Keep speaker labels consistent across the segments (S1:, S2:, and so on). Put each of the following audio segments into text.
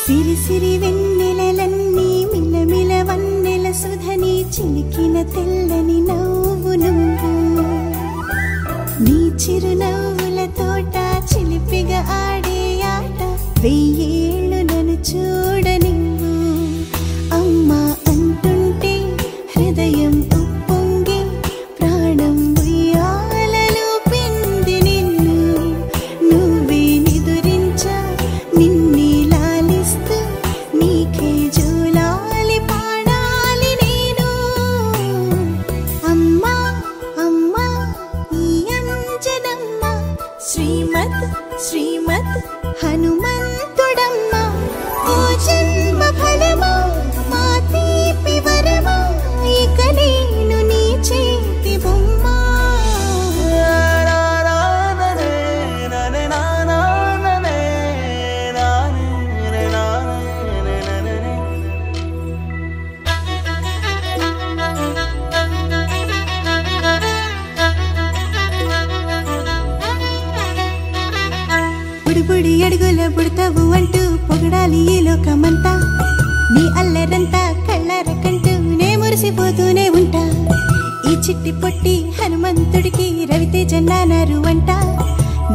S1: సిరి సిరి వెన్నెలలన్నీ మిలమిల వన్నెల సుధని చిలికిన తెల్లని నవ్వు నువ్వు నీ చిరునవ్వుల తోట చిలిపిగా ఆడే ఆట వెయ్యేళ్ళు నన్ను చూడనివ్వు అమ్మా అంటుంటే హృదయం ఉప్పొంగి ప్రాణం ఉయ్యాలలో పింది నిన్ను నువ్వే నిదురించా నిన్నే లాలిస్తూ నీకే జోలాలి పాడాలి నేను అమ్మా అమ్మా ఈ అంజనమ్మ శ్రీమత్ శ్రీమత్ హనుమంతుడమ్మ ఓ జన్మ ఫలమా మా తీపి వరమా ఇక నేను నీ చేతి బొమ్మ బుడిబుడి అడుగుల బుడతావు అంటూ పొగడాలి ఈ లోకమంతా నీ అల్లరంతా కళ్ళార కంటూ నే మురిసిపోతూనే ఉంటా ఈ చిట్టి పొట్టి హనుమంతుడికి రవితేజ నానారు అంట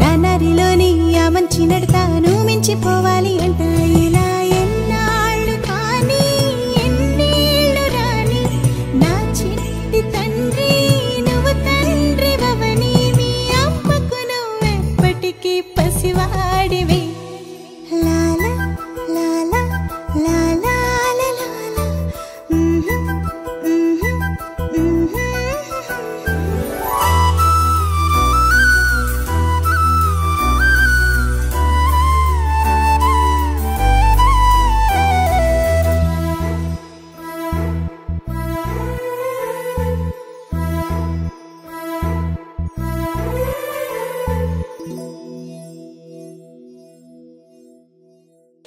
S1: నానారిలోని ఆ మంచి నడతాను మించిపోవాలి